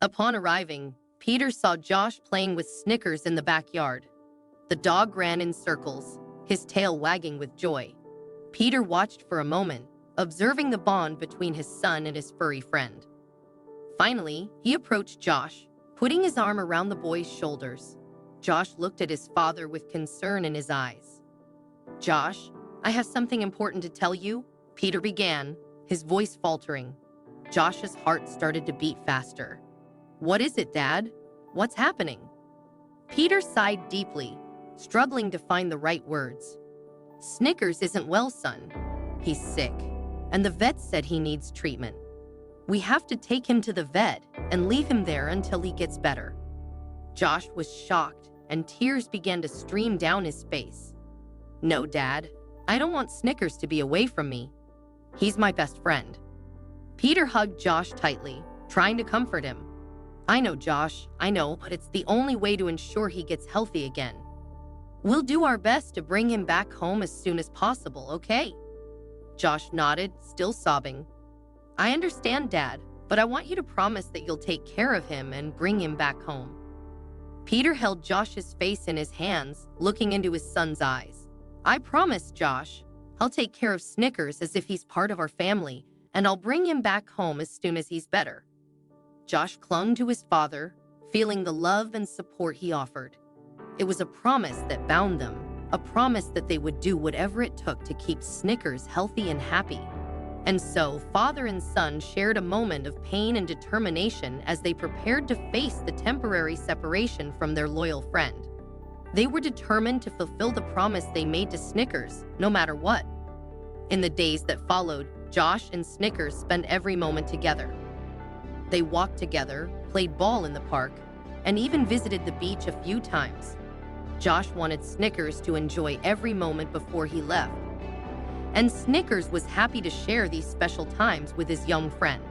Upon arriving, Peter saw Josh playing with Snickers in the backyard. The dog ran in circles, his tail wagging with joy. Peter watched for a moment, observing the bond between his son and his furry friend. Finally, he approached Josh, putting his arm around the boy's shoulders. Josh looked at his father with concern in his eyes. "Josh, I have something important to tell you," Peter began, his voice faltering. Josh's heart started to beat faster. "What is it, Dad? What's happening?" Peter sighed deeply, struggling to find the right words. "Snickers isn't well, son. He's sick, and the vet said he needs treatment. We have to take him to the vet and leave him there until he gets better." Josh was shocked, and tears began to stream down his face. "No, Dad, I don't want Snickers to be away from me. He's my best friend." Peter hugged Josh tightly, trying to comfort him. "I know, Josh, I know, but it's the only way to ensure he gets healthy again. We'll do our best to bring him back home as soon as possible, okay?" Josh nodded, still sobbing. "I understand, Dad, but I want you to promise that you'll take care of him and bring him back home." Peter held Josh's face in his hands, looking into his son's eyes. "I promise, Josh. I'll take care of Snickers as if he's part of our family, and I'll bring him back home as soon as he's better." Josh clung to his father, feeling the love and support he offered. It was a promise that bound them, a promise that they would do whatever it took to keep Snickers healthy and happy. And so, father and son shared a moment of pain and determination as they prepared to face the temporary separation from their loyal friend. They were determined to fulfill the promise they made to Snickers, no matter what. In the days that followed, Josh and Snickers spent every moment together. They walked together, played ball in the park, and even visited the beach a few times. Josh wanted Snickers to enjoy every moment before he left. And Snickers was happy to share these special times with his young friend.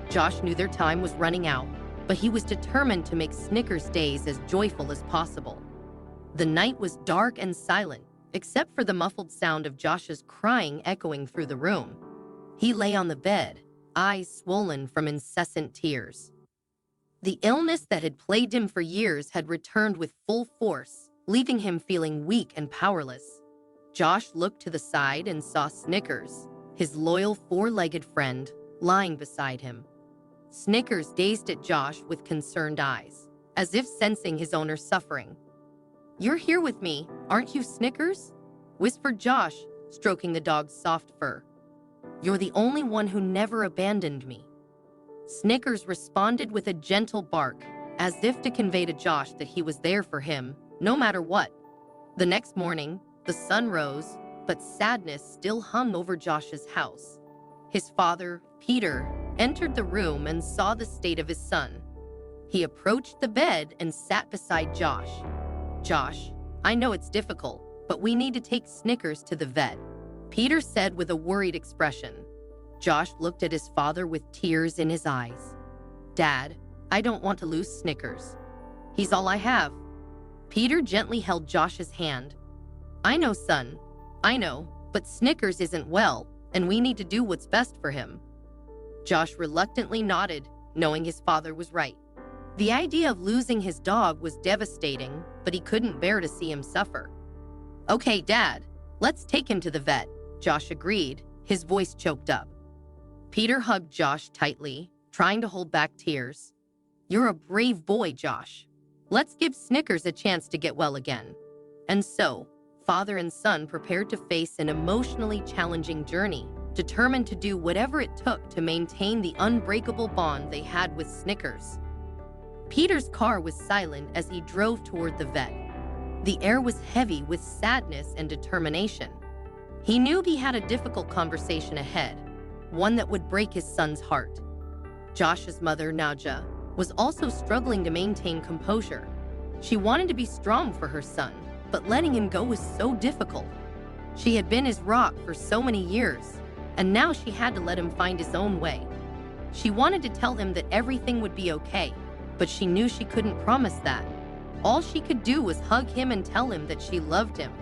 Josh knew their time was running out, but he was determined to make Snickers' days as joyful as possible. The night was dark and silent, except for the muffled sound of Josh's crying echoing through the room. He lay on the bed, eyes swollen from incessant tears. The illness that had plagued him for years had returned with full force, leaving him feeling weak and powerless. Josh looked to the side and saw Snickers, his loyal four-legged friend, lying beside him. Snickers gazed at Josh with concerned eyes, as if sensing his owner's suffering. "You're here with me, aren't you, Snickers?" whispered Josh, stroking the dog's soft fur. "You're the only one who never abandoned me." Snickers responded with a gentle bark, as if to convey to Josh that he was there for him, no matter what. The next morning, the sun rose, but sadness still hung over Josh's house. His father, Peter, entered the room and saw the state of his son. He approached the bed and sat beside Josh. "Josh, I know it's difficult, but we need to take Snickers to the vet," Peter said with a worried expression. Josh looked at his father with tears in his eyes. "Dad, I don't want to lose Snickers. He's all I have." Peter gently held Josh's hand. "I know, son. I know, but Snickers isn't well, and we need to do what's best for him." Josh reluctantly nodded, knowing his father was right. The idea of losing his dog was devastating, but he couldn't bear to see him suffer. "Okay, Dad, let's take him to the vet," Josh agreed, his voice choked up. Peter hugged Josh tightly, trying to hold back tears. "You're a brave boy, Josh. Let's give Snickers a chance to get well again." And so, father and son prepared to face an emotionally challenging journey, determined to do whatever it took to maintain the unbreakable bond they had with Snickers. Peter's car was silent as he drove toward the vet. The air was heavy with sadness and determination. He knew he had a difficult conversation ahead, one that would break his son's heart. Josh's mother, Naja, was also struggling to maintain composure. She wanted to be strong for her son, but letting him go was so difficult. She had been his rock for so many years, and now she had to let him find his own way. She wanted to tell him that everything would be okay, but she knew she couldn't promise that. All she could do was hug him and tell him that she loved him.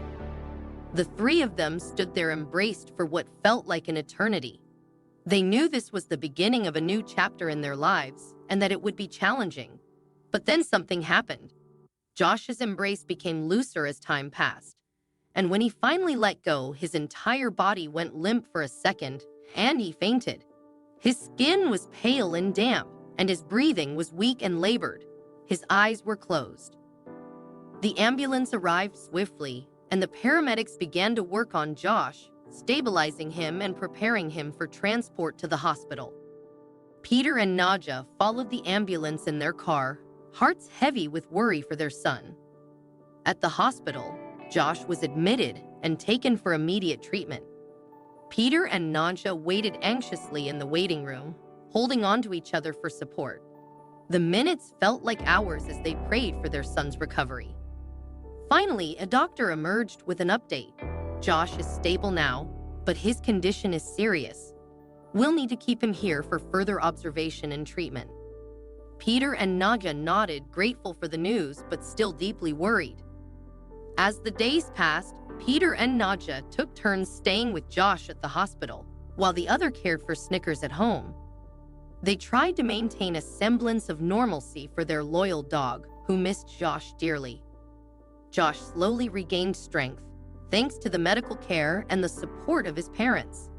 The three of them stood there embraced for what felt like an eternity. They knew this was the beginning of a new chapter in their lives and that it would be challenging. But then something happened. Josh's embrace became looser as time passed. And when he finally let go, his entire body went limp for a second, and he fainted. His skin was pale and damp, and his breathing was weak and labored. His eyes were closed. The ambulance arrived swiftly, and the paramedics began to work on Josh, stabilizing him and preparing him for transport to the hospital. Peter and Nadja followed the ambulance in their car, hearts heavy with worry for their son. At the hospital, Josh was admitted and taken for immediate treatment. Peter and Nadja waited anxiously in the waiting room, holding on to each other for support. The minutes felt like hours as they prayed for their son's recovery. Finally, a doctor emerged with an update. Josh is stable now, but his condition is serious. We'll need to keep him here for further observation and treatment. Peter and Nadja nodded, grateful for the news, but still deeply worried. As the days passed, Peter and Nadja took turns staying with Josh at the hospital, while the other cared for Snickers at home. They tried to maintain a semblance of normalcy for their loyal dog, who missed Josh dearly. Josh slowly regained strength, thanks to the medical care and the support of his parents.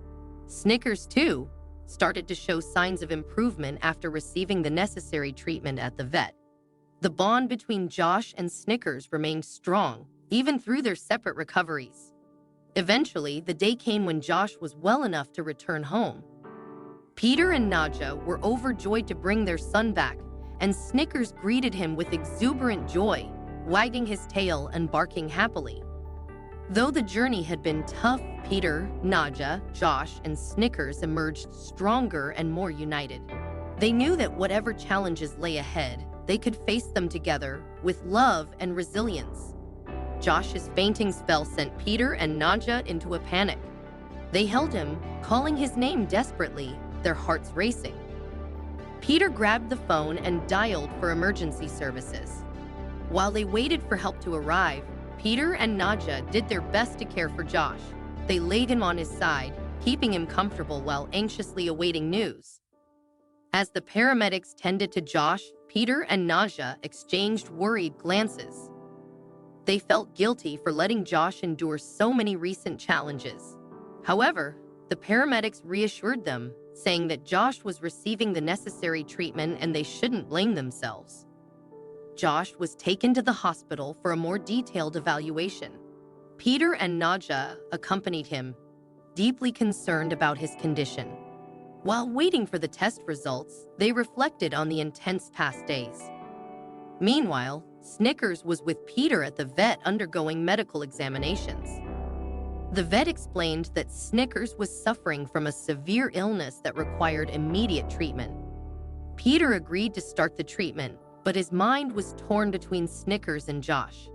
Snickers, too, started to show signs of improvement after receiving the necessary treatment at the vet. The bond between Josh and Snickers remained strong, even through their separate recoveries. Eventually, the day came when Josh was well enough to return home. Peter and Nadja were overjoyed to bring their son back, and Snickers greeted him with exuberant joy, wagging his tail and barking happily. Though the journey had been tough, Peter, Nadja, Josh, and Snickers emerged stronger and more united. They knew that whatever challenges lay ahead, they could face them together with love and resilience. Josh's fainting spell sent Peter and Nadja into a panic. They held him, calling his name desperately, their hearts racing. Peter grabbed the phone and dialed for emergency services. While they waited for help to arrive, Peter and Nadja did their best to care for Josh. They laid him on his side, keeping him comfortable while anxiously awaiting news. As the paramedics tended to Josh, Peter and Nadja exchanged worried glances. They felt guilty for letting Josh endure so many recent challenges. However, the paramedics reassured them, saying that Josh was receiving the necessary treatment and they shouldn't blame themselves. Josh was taken to the hospital for a more detailed evaluation. Peter and Nadja accompanied him, deeply concerned about his condition. While waiting for the test results, they reflected on the intense past days. Meanwhile, Snickers was with Peter at the vet undergoing medical examinations. The vet explained that Snickers was suffering from a severe illness that required immediate treatment. Peter agreed to start the treatment, but his mind was torn between Snickers and Josh.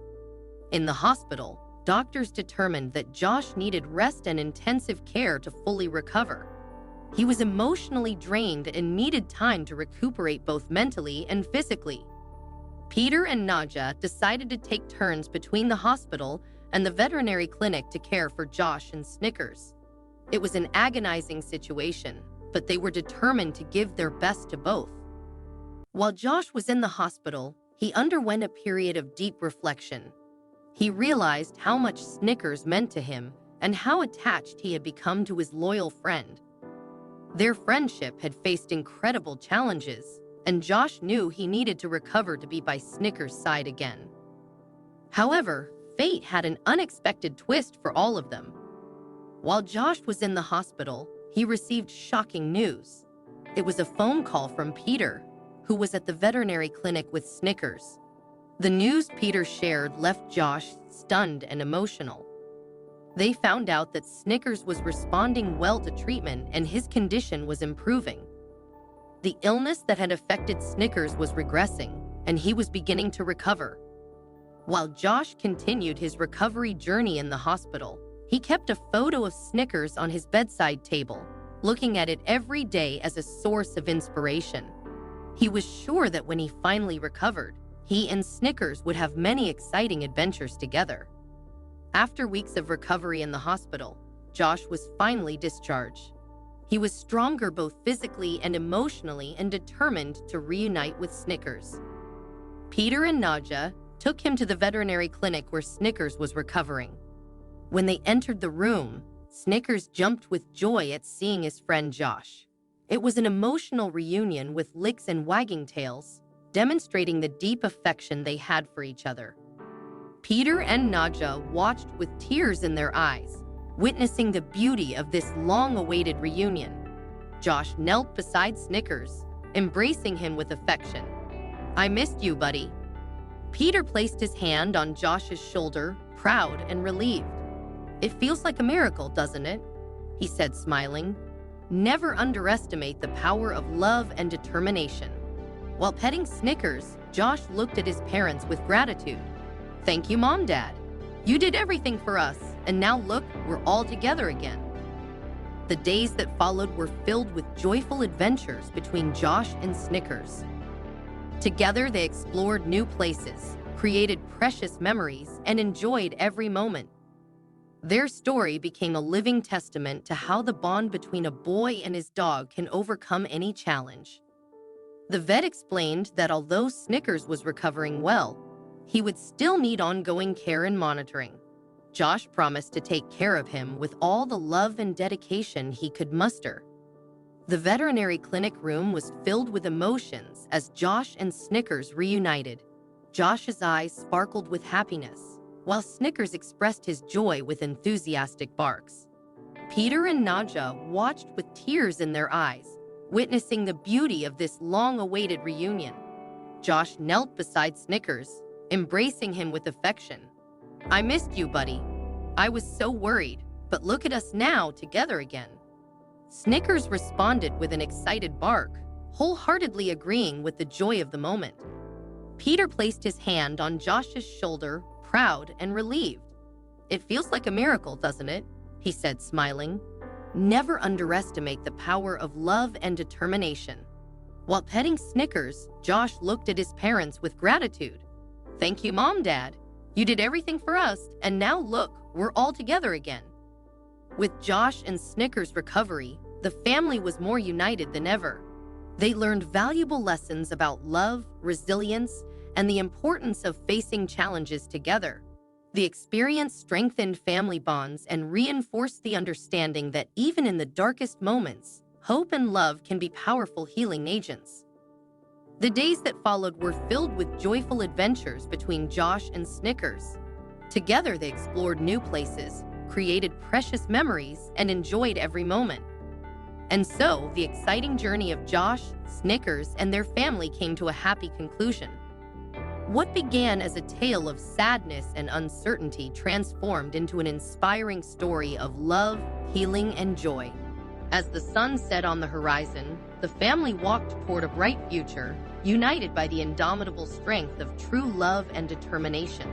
In the hospital, doctors determined that Josh needed rest and intensive care to fully recover. He was emotionally drained and needed time to recuperate both mentally and physically. Peter and Nadja decided to take turns between the hospital and the veterinary clinic to care for Josh and Snickers. It was an agonizing situation, but they were determined to give their best to both. While Josh was in the hospital, he underwent a period of deep reflection. He realized how much Snickers meant to him and how attached he had become to his loyal friend. Their friendship had faced incredible challenges, and Josh knew he needed to recover to be by Snickers' side again. However, fate had an unexpected twist for all of them. While Josh was in the hospital, he received shocking news. It was a phone call from Peter, who was at the veterinary clinic with Snickers. The news Peter shared left Josh stunned and emotional. They found out that Snickers was responding well to treatment and his condition was improving. The illness that had affected Snickers was regressing, and he was beginning to recover. While Josh continued his recovery journey in the hospital, he kept a photo of Snickers on his bedside table, looking at it every day as a source of inspiration. He was sure that when he finally recovered, he and Snickers would have many exciting adventures together. After weeks of recovery in the hospital, Josh was finally discharged. He was stronger both physically and emotionally and determined to reunite with Snickers. Peter and Nadja took him to the veterinary clinic where Snickers was recovering. When they entered the room, Snickers jumped with joy at seeing his friend Josh. It was an emotional reunion with licks and wagging tails, demonstrating the deep affection they had for each other. Peter and Nadja watched with tears in their eyes, witnessing the beauty of this long-awaited reunion. Josh knelt beside Snickers, embracing him with affection. "I missed you, buddy." Peter placed his hand on Josh's shoulder, proud and relieved. "It feels like a miracle, doesn't it?" he said, smiling. Never underestimate the power of love and determination. While petting Snickers, Josh looked at his parents with gratitude. "Thank you, Mom, Dad. You did everything for us, and now look, we're all together again." The days that followed were filled with joyful adventures between Josh and Snickers. Together, they explored new places, created precious memories, and enjoyed every moment. Their story became a living testament to how the bond between a boy and his dog can overcome any challenge. The vet explained that although Snickers was recovering well, he would still need ongoing care and monitoring. Josh promised to take care of him with all the love and dedication he could muster. The veterinary clinic room was filled with emotions as Josh and Snickers reunited. Josh's eyes sparkled with happiness, while Snickers expressed his joy with enthusiastic barks. Peter and Nadja watched with tears in their eyes, witnessing the beauty of this long-awaited reunion. Josh knelt beside Snickers, embracing him with affection. "I missed you, buddy. I was so worried, but look at us now, together again." Snickers responded with an excited bark, wholeheartedly agreeing with the joy of the moment. Peter placed his hand on Josh's shoulder, proud and relieved. "It feels like a miracle, doesn't it?" he said, smiling. Never underestimate the power of love and determination. While petting Snickers, Josh looked at his parents with gratitude. "Thank you, Mom, Dad. You did everything for us, and now look, we're all together again." With Josh and Snickers' recovery, the family was more united than ever. They learned valuable lessons about love, resilience, and the importance of facing challenges together. The experience strengthened family bonds and reinforced the understanding that even in the darkest moments, hope and love can be powerful healing agents. The days that followed were filled with joyful adventures between Josh and Snickers. Together, they explored new places, created precious memories, and enjoyed every moment. And so, the exciting journey of Josh, Snickers, and their family came to a happy conclusion. What began as a tale of sadness and uncertainty transformed into an inspiring story of love, healing, and joy. As the sun set on the horizon, the family walked toward a bright future, united by the indomitable strength of true love and determination.